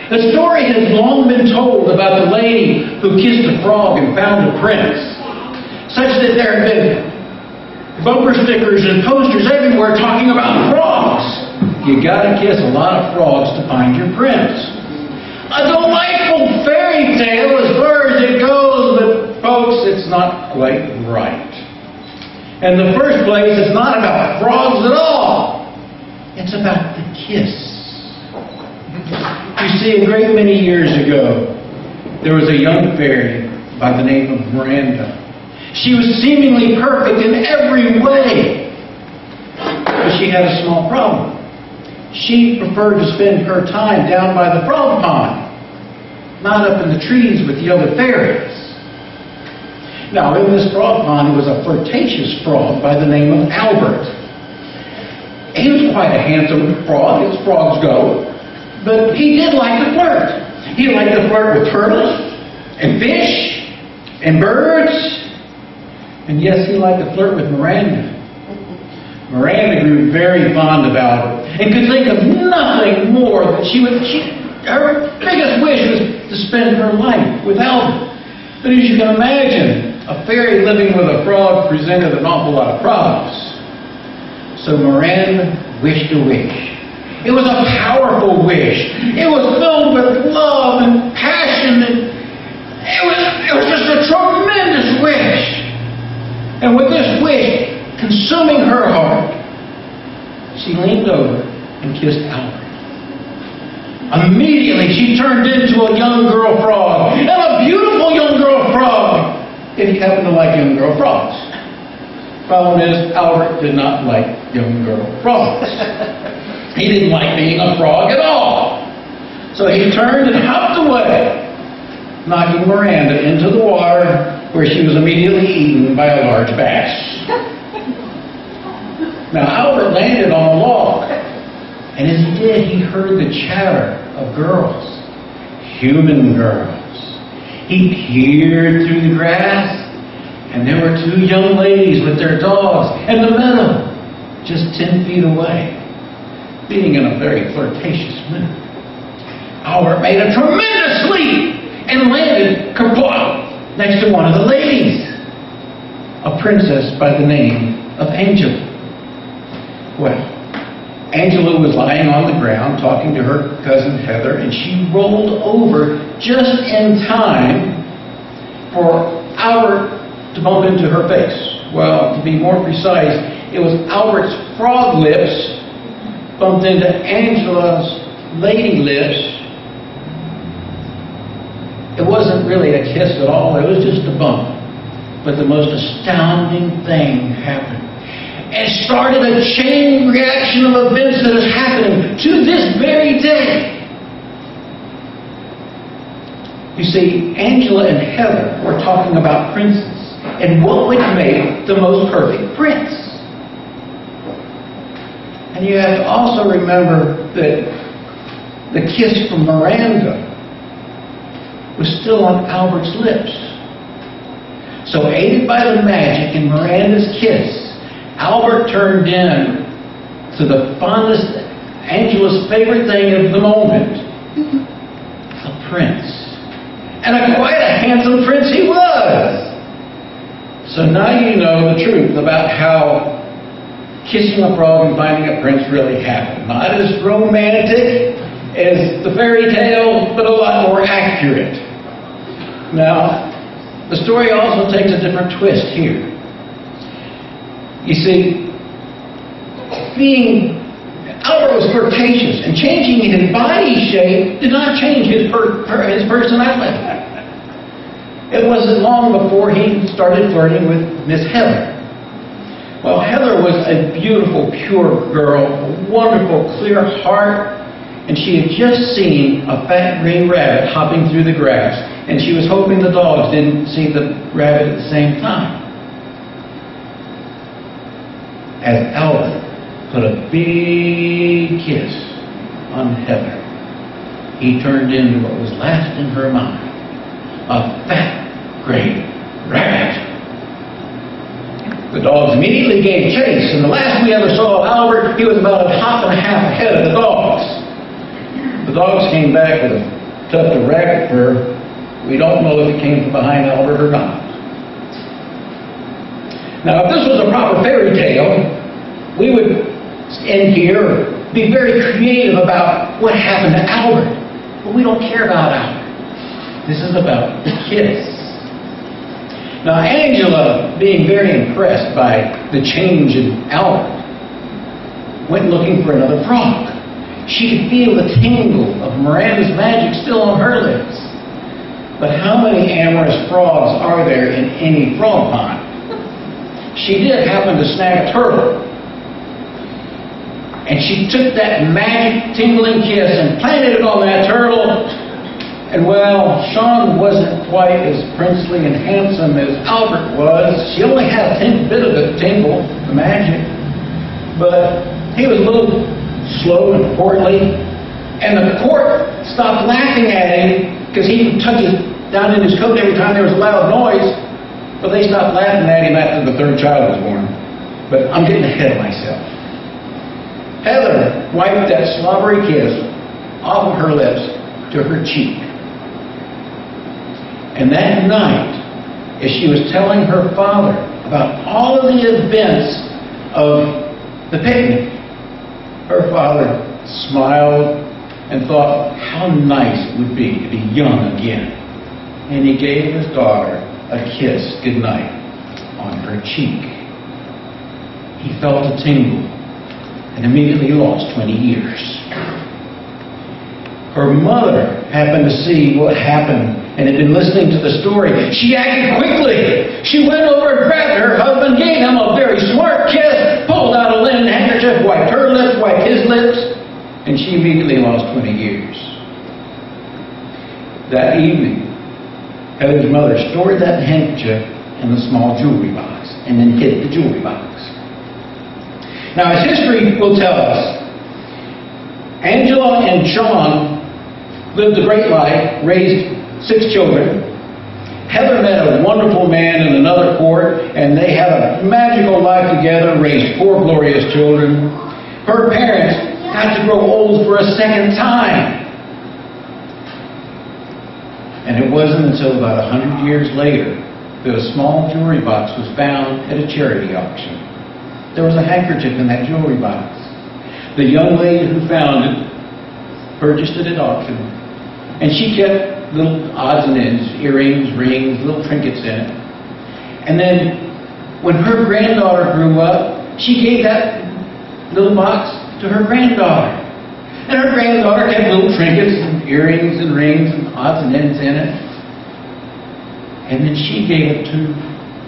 The story has long been told about the lady who kissed a frog and found a prince, such that there have been bumper stickers and posters everywhere talking about frogs. You gotta kiss a lot of frogs to find your prince. A delightful fairy tale as far as it goes, but folks, it's not quite right. In the first place, it's not about frogs at all. It's about the kiss. You see, a great many years ago, there was a young fairy by the name of Miranda. She was seemingly perfect in every way, but she had a small problem. She preferred to spend her time down by the frog pond, not up in the trees with the other fairies. Now, in this frog pond was a flirtatious frog by the name of Albert. He was quite a handsome frog, as frogs go. But he did like to flirt. He liked to flirt with turtles, and fish, and birds. And yes, he liked to flirt with Miranda. Miranda grew very fond of Albert and could think of nothing more that her biggest wish was to spend her life with Albert. But as you can imagine, a fairy living with a frog presented an awful lot of problems. So Miranda wished a wish. It was a powerful wish. It was filled with love and passion. And it was just a tremendous wish. And with this wish consuming her heart, she leaned over and kissed Albert. Immediately, she turned into a young girl frog. And a beautiful young girl frog, if you happen to like young girl frogs. Problem is, Albert did not like young girl frogs. He didn't like being a frog at all. So he turned and hopped away, knocking Miranda into the water, where she was immediately eaten by a large bass. Now Albert landed on a log, and as he did, he heard the chatter of girls, human girls. He peered through the grass, and there were two young ladies with their dogs in the meadow, just 10 feet away, being in a very flirtatious mood. Albert made a tremendous leap and landed kerplop next to one of the ladies, a princess by the name of Angela. Well, Angela was lying on the ground talking to her cousin Heather, and she rolled over just in time for Albert to bump into her face. Well, to be more precise, it was Albert's frog lips bumped into Angela's lady lips. It wasn't really a kiss at all, it was just a bump. But the most astounding thing happened. It started a chain reaction of events that is happening to this very day. You see, Angela and Heather were talking about princes and what would make the most perfect prince. And you have to also remember that the kiss from Miranda was still on Albert's lips. So aided by the magic in Miranda's kiss, Albert turned in to the fondest, Angela's favorite thing of the moment, a prince. And quite a handsome prince he was. So now you know the truth about how kissing a frog and finding a prince really happened. Not as romantic as the fairy tale, but a lot more accurate. Now, the story also takes a different twist here. You see, Albert was flirtatious, and changing his body shape did not change his personality. It wasn't long before he started flirting with Miss Heather. Well, Heather was a beautiful, pure girl, a wonderful, clear heart, and she had just seen a fat green rabbit hopping through the grass, and she was hoping the dogs didn't see the rabbit at the same time. As Albert put a big kiss on Heather, he turned into what was last in her mind, a fat, great rabbit. The dogs immediately gave chase, and the last we ever saw of Albert, he was about a hop and a half ahead of the dogs. The dogs came back with a tucked a racket fur. We don't know if it came from behind Albert or not. Now, if this was a proper fairy tale, we would end here or be very creative about what happened to Albert. But we don't care about Albert. This is about the kiss. Now, Angela, being very impressed by the change in Albert, went looking for another frog. She could feel the tingle of Miranda's magic still on her lips. But how many amorous frogs are there in any frog pond? She did happen to snag a turtle. And she took that magic tingling kiss and planted it on that turtle. And well, Sean wasn't quite as princely and handsome as Albert was. She only had a bit of the tingle, the magic. But he was a little slow and portly. And the court stopped laughing at him because he would tuck it down in his coat every time there was a loud noise. But they stopped laughing at him after the third child was born. But I'm getting ahead of myself. Heather wiped that slobbery kiss off of her lips to her cheek. And that night, as she was telling her father about all of the events of the picnic, her father smiled and thought how nice it would be to be young again. And he gave his daughter a kiss goodnight on her cheek. He felt a tingle and immediately lost 20 years. Her mother happened to see what happened and had been listening to the story. She acted quickly. She went over and grabbed her husband, gave him a very smart kiss, pulled out a linen handkerchief, wiped her lips, wiped his lips, and she immediately lost 20 years. That evening, Heather's mother stored that handkerchief in the small jewelry box and then hid the jewelry box. Now, as history will tell us, Angela and Sean lived a great life, raised 6 children. Heather met a wonderful man in another court, and they had a magical life together, raised 4 glorious children. Her parents got to grow old for a second time. And it wasn't until about 100 years later that a small jewelry box was found at a charity auction. There was a handkerchief in that jewelry box. The young lady who found it purchased it at auction. And she kept little odds and ends, earrings, rings, little trinkets in it. And then when her granddaughter grew up, she gave that little box to her granddaughter. And her granddaughter kept little trinkets and earrings and rings and odds and ends in it. And then she gave it to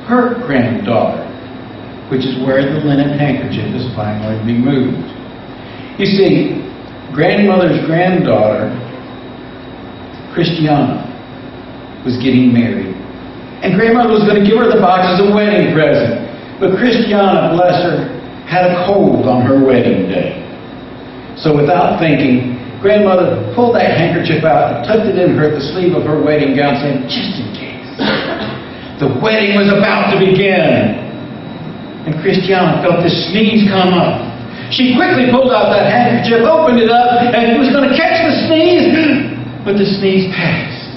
her granddaughter, which is where the linen handkerchief is finally removed. You see, grandmother's granddaughter, Christiana, was getting married. And grandmother was going to give her the box as a wedding present. But Christiana, bless her, had a cold on her wedding day. So without thinking, grandmother pulled that handkerchief out and tucked it in the sleeve of her wedding gown, saying, just in case. The wedding was about to begin. And Christiana felt this sneeze come up. She quickly pulled out that handkerchief, opened it up, and was going to catch the sneeze, but the sneeze passed.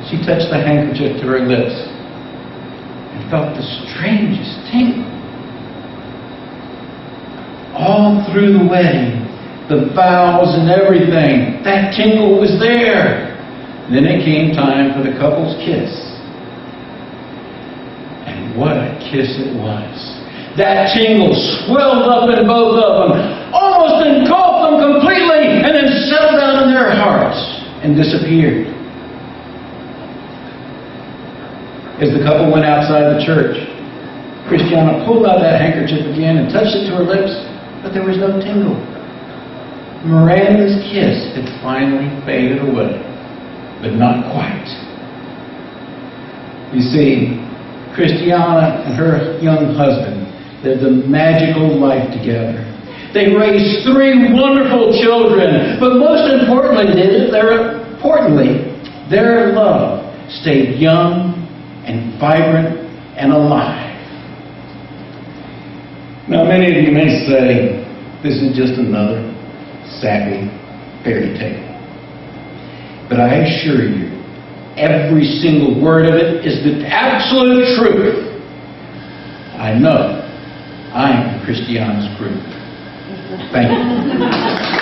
She touched the handkerchief to her lips and felt the strangest tingle. All through the wedding, the vows and everything, that tingle was there. Then it came time for the couple's kiss. And what a kiss it was. That tingle swelled up in both of them, almost engulfed them completely, and then settled down in their hearts and disappeared. As the couple went outside the church, Christiana pulled out that handkerchief again and touched it to her lips, but there was no tingle. Miranda's kiss had finally faded away, but not quite. You see, Christiana and her young husband lived a magical life together. They raised 3 wonderful children, but most importantly, their love stayed young and vibrant and alive. Now, many of you may say, this is just another sappy fairy tale. But I assure you, every single word of it is the absolute truth. I know I am Christiana's proof. Thank you.